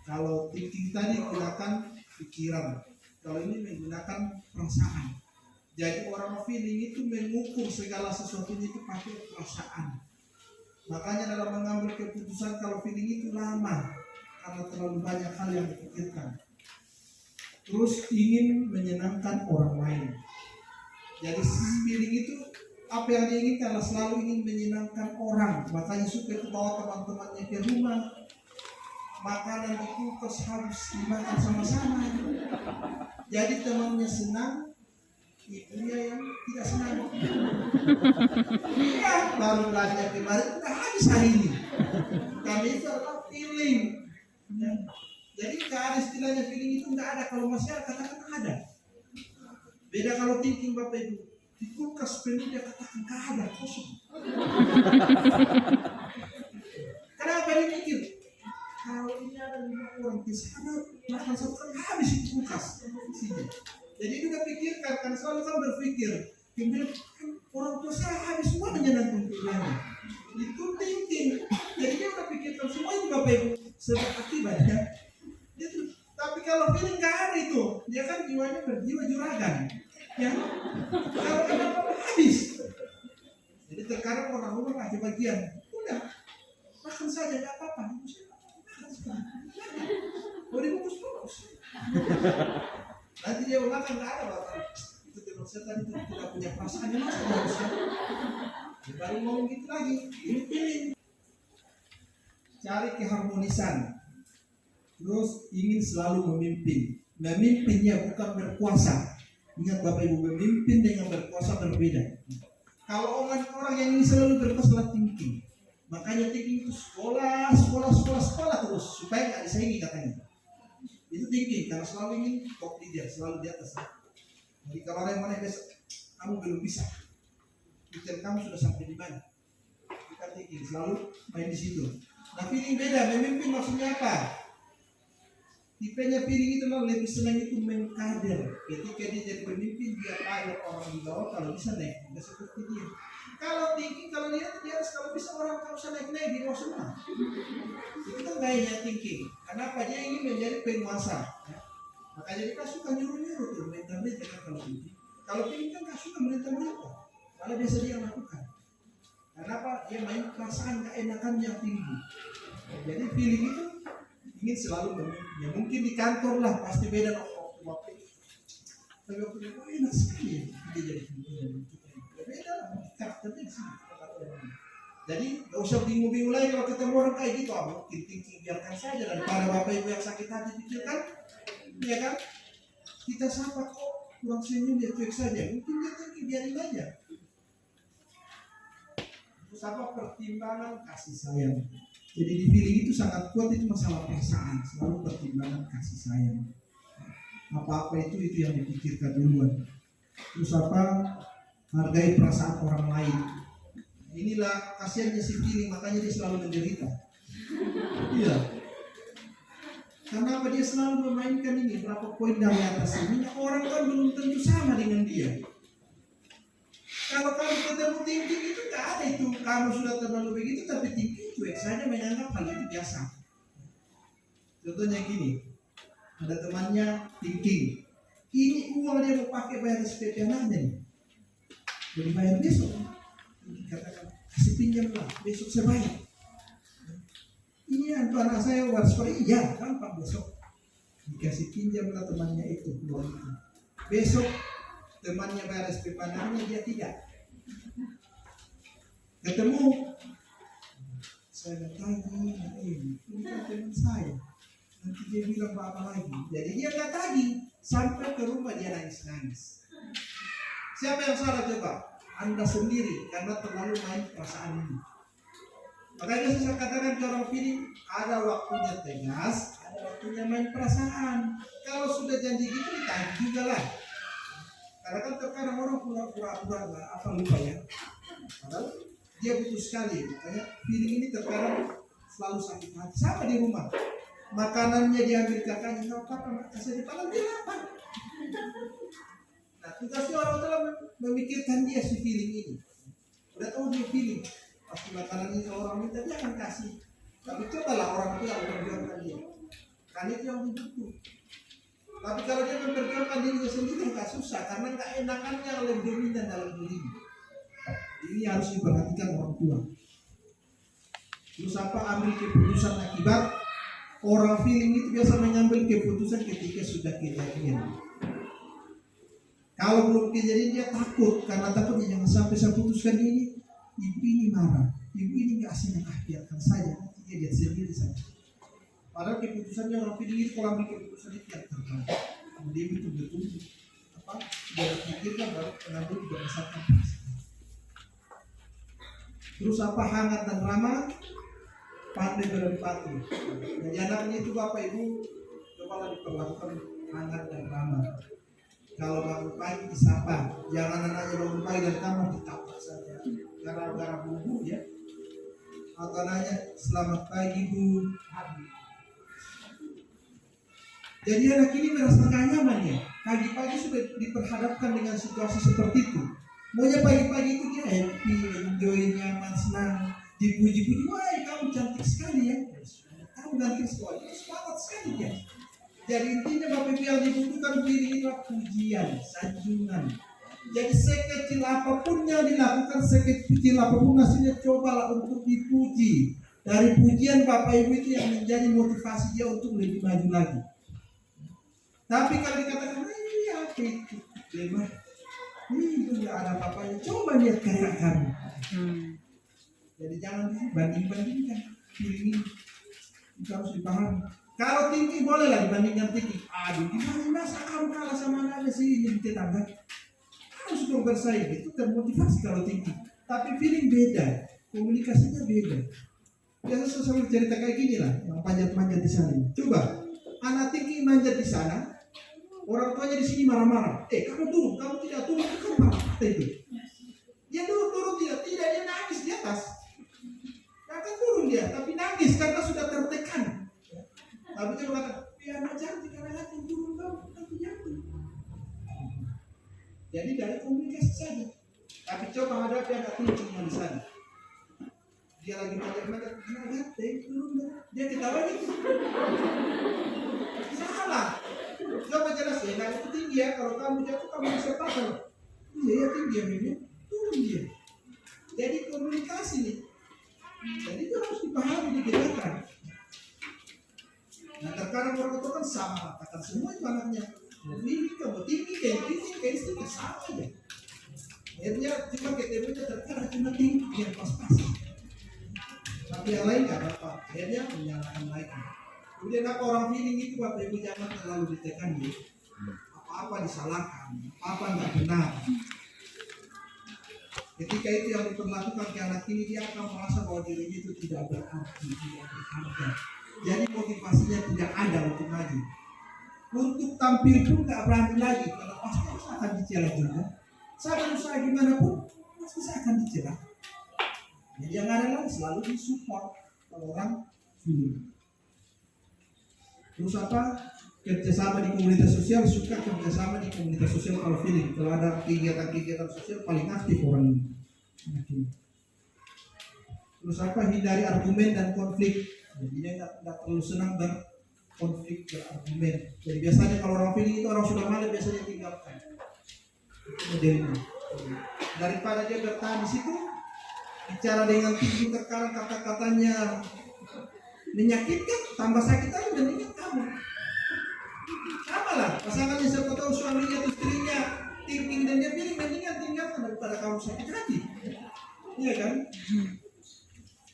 Kalau thinking tadi gunakan pikiran. Kalau ini menggunakan perasaan. Jadi orang feeling itu mengukur segala sesuatunya itu pakai perasaan. Makanya dalam mengambil keputusan kalau feeling itu lama karena terlalu banyak hal yang dipikirkan. Terus ingin menyenangkan orang lain. Jadi feeling itu apa yang diinginkan selalu ingin menyenangkan orang. Makanya suka itu bawa teman-temannya ke rumah. Makanan di kulkas harus dimakan sama-sama. Jadi temannya senang, ibunya yang tidak senang. Ya, baru belajar kemarin udah habis hari ini. Kami itu adalah feeling. Ya. Jadi nggak ada istilahnya feeling itu nggak ada. Kalau masyarakat katakan ada. Beda kalau thinking Bapak Ibu. Di kulkas penuh dia katakan gak ada, kosong. Kenapa dia mikir? Kalau ini ada 5 orang di sana, makan satu kali habis di kulkas. Jadi dia udah pikirkan, kan selalu kan berpikir, kemudian orang tua saya habis semua menyenangkan pilihannya. Itu thinking. Jadi dia udah pikirkan semua itu Bapak Ibu sebab akibatnya. Tapi kalau feeling gak ada itu, dia kan jiwanya berjiwa juragan. Ya, kalau kenapa habis. Jadi terkadang orang rumah kasih bagian, udah makan saja gak apa-apa. Mau dibungkus-bungkus. Nanti dia ulang kan gak ada Bapak. Itu memang setan itu tidak punya perasaan yang harusnya. Dia baru ngomong gitu lagi, ini pilih. Cari keharmonisan. Terus ingin selalu memimpin. Memimpinnya bukan berkuasa. Ingat Bapak Ibu, memimpin dengan berkuasa berbeda. Kalau orang yang ingin selalu berkuasa adalah thinking. Makanya thinking itu sekolah terus supaya nggak disaingi katanya. Itu thinking karena selalu ingin top leader, selalu di atas. Jadi kalau ada yang mana besok kamu belum bisa, pikir kamu sudah sampai di mana? Kita thinking selalu main di situ. Nah feeling beda, memimpin maksudnya apa? Tipenya feeling itu memang lebih senang itu mengkader. Ketika dia jadi pemimpin dia kader orang di bawah kalau bisa naik, nggak seperti dia. Kalau thinking, kalau dia harus kalau bisa orang kalau bisa naik di bawah semua. Itu kan gayanya thinking. Kenapa dia ingin menjadi penguasa? Ya. Makanya dia suka nyuruh tuh, merintah-merintah kan kalau thinking. Kalau thinking kan nggak suka merintah-merintah. Malah biasa dia lakukan. Kenapa? Dia main perasaan keenakan yang tinggi. Jadi feeling itu ingin selalu memimpin. Ya mungkin di kantor lah pasti beda waktu. Tapi waktu itu enak sekali dia jadi pemimpin. Beda lah karakternya di sini. Jadi gak usah bingung-bingung lagi kalau ketemu orang kayak gitu. Mungkin thinking biarkan saja daripada Bapak Ibu yang sakit hati pikirkan, ya kan? Kita sapa kok kurang senyum dia cuek saja. Mungkin dia thinking biarin aja. Terus apa pertimbangan kasih sayang. Jadi di feeling itu sangat kuat itu masalah perasaan, selalu pertimbangan kasih sayang. Apa-apa itu yang dipikirkan duluan. Terus apa? Hargai perasaan orang lain. Inilah kasihannya si feeling, makanya dia selalu menderita. Iya. Karena apa dia selalu memainkan ini berapa poin dari atas ini? Orang kan belum tentu sama dengan dia. Kalau kamu ketemu thinking itu tak ada itu. Kamu sudah terlalu begitu tapi thinking cuek saja menganggap hal itu biasa. Contohnya gini, ada temannya thinking, ini uang dia mau pakai bayar SPP anaknya nih. Jadi bayar besok. Katakan kasih pinjam lah, besok saya bayar. Ini untuk anak saya buat sekolah, iya gampang besok. Dikasih pinjam lah temannya itu uang itu. Besok temannya bayar SPP anaknya dia tidak. Ketemu saya tagih, ini kan teman saya. Nanti dia bilang apa lagi. Jadi dia nggak tagih sampai ke rumah dia nangis. Siapa yang salah coba? Anda sendiri karena terlalu main perasaan ini. Makanya saya katakan ke orang feeling ada waktunya tegas, ada waktunya main perasaan. Kalau sudah janji gitu ditagih juga lah. Karena kan terkadang orang pura-pura apa lupa ya. Padahal dia butuh sekali. Makanya feeling ini terkadang selalu sakit hati. Sama di rumah. Makanannya diambil kakaknya, nggak apa-apa, kasih di padahal dia lapar. Nah, tugasnya orang tua memikirkan dia si feeling ini. Udah tahu dia feeling. Pasti makanan ini orang minta dia akan kasih. Tapi cobalah orang tua memperjuangkan dia. Kan itu yang dibutuh. Tapi kalau dia memperjuangkan dirinya sendiri nggak susah karena nggak enakannya lebih dominan dalam dirinya. Ini harus diperhatikan orang tua. Terus apa? Ambil keputusan akibat. Orang feeling itu biasa mengambil keputusan ketika sudah kejadian. Kalau belum kejadian dia takut karena takutnya jangan sampai saya putuskan ini. Ibu ini marah, ibu ini nggak asing biarkan saja. Dia lihat sendiri saja. Padahal keputusannya orang feeling itu kalau ambil keputusan itu yang terbaik. Dia betul-betul apa? Dia pikirkan baru mengambil berdasarkan perasaan. Terus apa? Hangat dan ramah. Pandai berempati. Jadi anaknya itu Bapak Ibu cobalah diperlakukan hangat dan ramah. Kalau bangun pagi disapa, jangan anaknya bangun pagi dari kamar ditapak saja. Gara-gara bumbu ya. Atau anaknya selamat pagi bu. Jadi anak ini merasa gak nyaman ya. Pagi-pagi sudah diperhadapkan dengan situasi seperti itu. Maunya pagi-pagi itu dia happy, enjoy, nyaman, senang, dipuji-puji. Wah, kamu cantik sekali ya. Kamu ganti sekolah, semangat sekali ya. Jadi intinya Bapak Ibu yang dibutuhkan dirilah pujian, sanjungan. Jadi sekecil apapun yang dilakukan, sekecil apapun hasilnya, cobalah untuk dipuji. Dari pujian Bapak Ibu itu yang menjadi motivasi dia untuk lebih maju lagi. Tapi kalau dikatakan, ini apa itu? Memang, ini nggak ada apa-apanya. Coba lihat kakak kami. Jadi jangan banding-bandingkan. Ini harus dipahami. Kalau tinggi boleh lah dibandingkan tinggi. Aduh, gimana masa kamu kalah sama anaknya sih yang tetangga? Harus dong bersaing, itu termotivasi kalau tinggi. Tapi feeling beda, komunikasinya beda. Biasa selalu cerita kayak gini lah, yang panjat-panjat di sana. Coba, anak tinggi manjat di sana, orang tuanya di sini marah-marah. Kamu turun, kamu tidak turun, kamu marah itu. Dia turun tidak, dia nangis di atas. Akan turun dia, tapi nangis karena sudah tertekan. Tapi dia berkata, anak cantik karena hati turun kamu, nanti jatuh. Jadi dari komunikasi saja. Tapi coba hadapi anak tinggi di sana. Dia lagi manjat-manjat, anak turun, dia ketawa gitu. Salah. Coba jelas ya, nah itu tinggi ya. Kalau kamu jatuh, kamu bisa patah. Iya tinggi ya, memang turun dia. Jadi komunikasi nih. Jadi itu harus dipahami, dibedakan. Nah terkadang orang tua kan sama, katakan semua itu anaknya. Ini kamu tinggi, kayak tinggi, sama aja. Akhirnya cuma ketemunya terkadang cuma tinggi yang pas-pasan. Tapi yang lain nggak dapat. Akhirnya menyalahkan lagi. Kemudian apa orang feeling itu Bapak Ibu jangan terlalu ditekan ya. Apa-apa disalahkan, apa nggak benar. Ketika itu yang diperlakukan ke anak ini, dia akan merasa bahwa dirinya itu tidak berarti, tidak berharga. Jadi motivasinya tidak ada untuk maju. Untuk tampil pun nggak berani lagi, karena pasti akan dicela juga. Saya berusaha gimana pun, pasti saya akan dicela. Jadi yang ada lagi selalu disupport orang feeling. Terus apa? Kerjasama di komunitas sosial, suka kerjasama di komunitas sosial kalau feeling. Kalau ada kegiatan-kegiatan sosial paling aktif orang ini. Terus apa? Hindari argumen dan konflik. Jadi dia tidak terlalu senang berkonflik, berargumen. Jadi biasanya kalau orang feeling itu orang sudah malas biasanya tinggalkan. Itu modelnya. Daripada dia bertahan di situ, bicara dengan tinggi terkadang kata-katanya menyakitkan, tambah sakit aja mendingan kamu. Sama lah, pasangannya siapa tahu suaminya atau istrinya tinggi dan dia pilih mendingan tinggalkan daripada kamu sakit hati. Iya kan?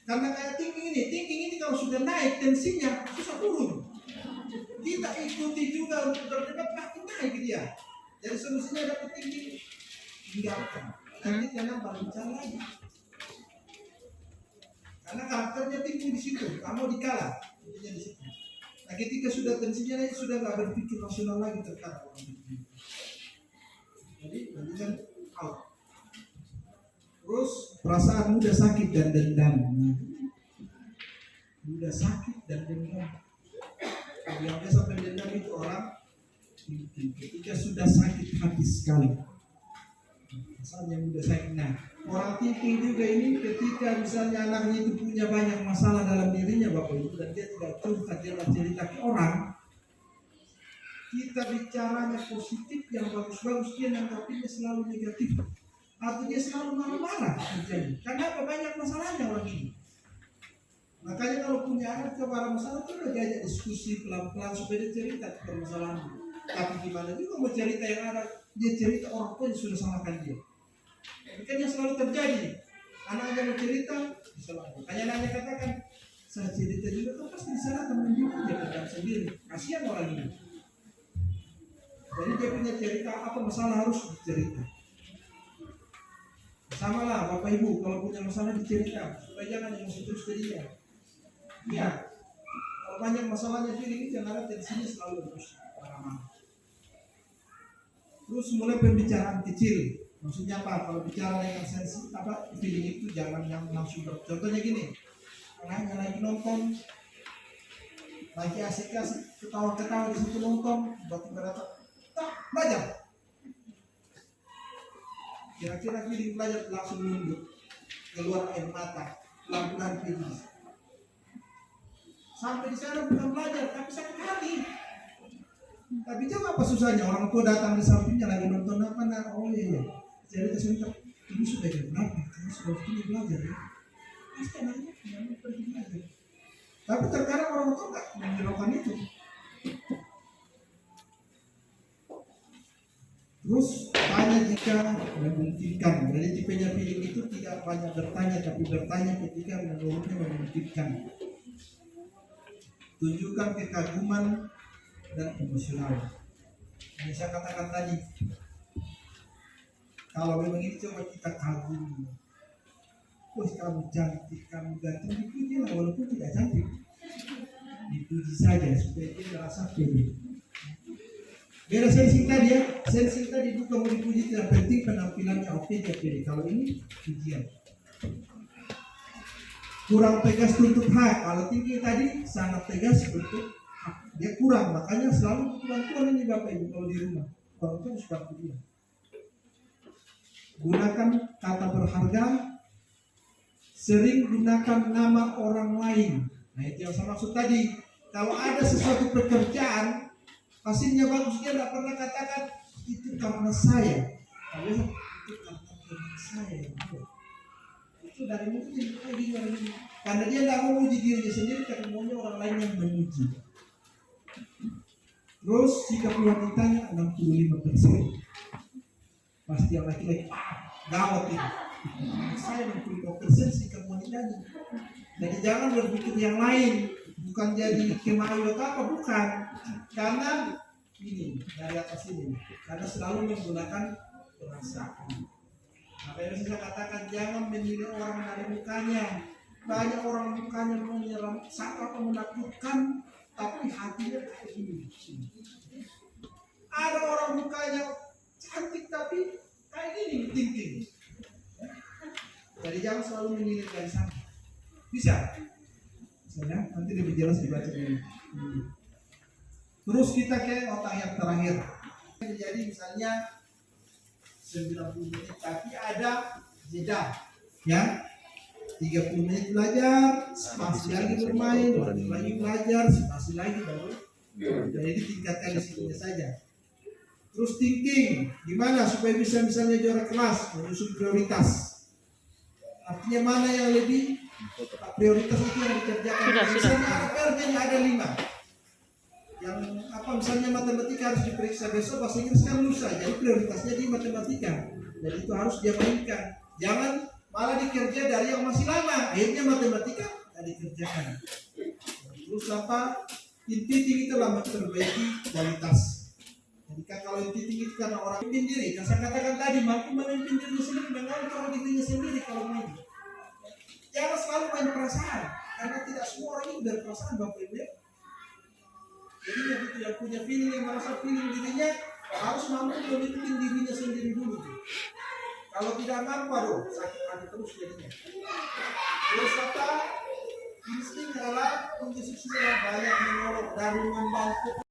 Karena kayak tinggi ini kalau sudah naik tensinya susah turun. Kita ikuti juga untuk berdebat makin naik dia. Jadi solusinya dapat tinggi, tinggalkan. Nanti jangan berbicara lagi. Karena karakternya tinggi di situ, kamu dikalah, intinya di situ. Nah ketika sudah tensinya naik sudah nggak berpikir rasional lagi terkadang. Jadi mendingan out. Terus perasaan mudah sakit dan dendam. Mudah sakit dan dendam. Yang biasa pendendam itu orang ketika sudah sakit hati sekali. Misalnya mudah sakit. Nah, orang thinking juga ini ketika misalnya anaknya itu punya banyak masalah dalam dirinya Bapak Ibu dan dia tidak curhat, dia cerita ke orang, kita bicaranya positif yang bagus-bagus, dia nangkapinya selalu negatif atau dia selalu marah-marah terjadi. Karena apa? Banyak masalahnya orang ini. Makanya kalau punya anak coba masalah coba diajak diskusi pelan-pelan supaya dia cerita permasalahan. Tapi gimana juga mau cerita yang ada, dia cerita orang pun sudah salahkan dia. Ini kan yang selalu terjadi. Anaknya mau cerita, disalahkan. Hanya anaknya katakan, saya cerita juga kan pasti disalahkan, menunjukkan dia pendam sendiri. Kasihan orang ini. Jadi dia punya cerita apa masalah harus dicerita. Sama lah Bapak Ibu, kalau punya masalah dicerita, supaya jangan emosi terus ke dia. Ya, kalau banyak masalahnya feeling itu yang ada tensinya selalu terus marah-marah. Terus mulai pembicaraan kecil. Maksudnya apa? Kalau bicara dengan sensi apa feeling itu jangan yang langsung contohnya gini, anaknya lagi nonton, lagi asik-asik ketawa-ketawa di situ nonton, tiba-tiba datang, tak belajar. Kira-kira feeling belajar langsung mundur, keluar air mata, pelan-pelan feeling. Sampai di sana bukan belajar, tapi sakit hati. Tapi coba apa susahnya orang tua datang di sampingnya lagi nonton apa? Nah, oh iya. Jadi sebentar, ini sudah jam berapa? Kamu sudah waktunya belajar ya? Pasti anaknya pergi belajar. Tapi terkadang orang tua nggak menghiraukan itu. Terus tanya jika memungkinkan. Jadi tipenya feeling itu tidak banyak bertanya, tapi bertanya ketika menurutnya memungkinkan. Tunjukkan kekaguman dan emosional. Yang saya katakan tadi, kalau memang ini coba kita kagumi, wah kamu cantik, kamu ganteng, dipuji lah walaupun tidak cantik, dipuji saja supaya dia merasa pede. Beda sensing tadi ya, sensing tadi bukan mau dipuji, tidak penting penampilannya oke dia pede. Kalau ini pujian. Kurang tegas tuntut hak. Kalau tinggi tadi sangat tegas tuntut hak. Dia kurang, makanya selalu bantuan ini Bapak Ibu kalau di rumah. Orang tua harus bantu dia. Gunakan kata berharga, sering gunakan nama orang lain. Nah itu yang saya maksud tadi. Kalau ada sesuatu pekerjaan, hasilnya bagus, dia tidak pernah katakan itu karena saya. Kalau itu karena saya. Itu dari mungkin karena dia tidak mau memuji dirinya sendiri, karena maunya orang lain yang memuji. Terus sikap wanitanya 65%. Pasti yang laki-laki gawat ini. Saya 65% sikap wanitanya. Jadi jangan berpikir yang lain, bukan jadi kemayu atau apa, bukan. Karena ini dari atas ini, karena selalu menggunakan perasaan. Makanya saya katakan jangan menilai orang dari mukanya. Banyak orang mukanya menyerang, apa menakutkan, tapi hatinya kayak gini. Ada orang mukanya cantik tapi kayak gini thinking. Jadi jangan selalu menilai dari sana. Bisa? Misalnya nanti lebih jelas dibaca ini. Terus kita ke otak yang terakhir. Jadi misalnya 90 menit tapi ada jeda, ya. 30 menit belajar, spasi lagi bermain, lagi belajar, spasi lagi baru. Jadi ditingkatkan di situ saja. Terus thinking, gimana supaya bisa misalnya juara kelas, menyusun prioritas. Artinya mana yang lebih prioritas itu yang dikerjakan. Misalnya PR-nya ada 5. Yang apa misalnya matematika harus diperiksa besok, bahasa Inggris kan lusa. Jadi prioritasnya di matematika. Jadi itu harus dia mainkan. Jangan malah dikerja dari yang masih lama. Akhirnya matematika tidak dikerjakan. Terus apa? Inti itulah memperbaiki kualitas. Jadi kalau inti itu karena orang memimpin diri, yang saya katakan tadi mampu memimpin dirinya sendiri, mengontrol dirinya sendiri kalau main. Jangan selalu main perasaan, karena tidak semua orang ini berperasaan Bapak Ibu. Jadi yang punya feeling, yang merasa feeling dirinya harus mampu memimpin dirinya sendiri dulu. Kalau tidak mampu, aduh sakit hati terus jadinya. Terus apa? Insting adalah kunci sosial banyak menolong dan membantu.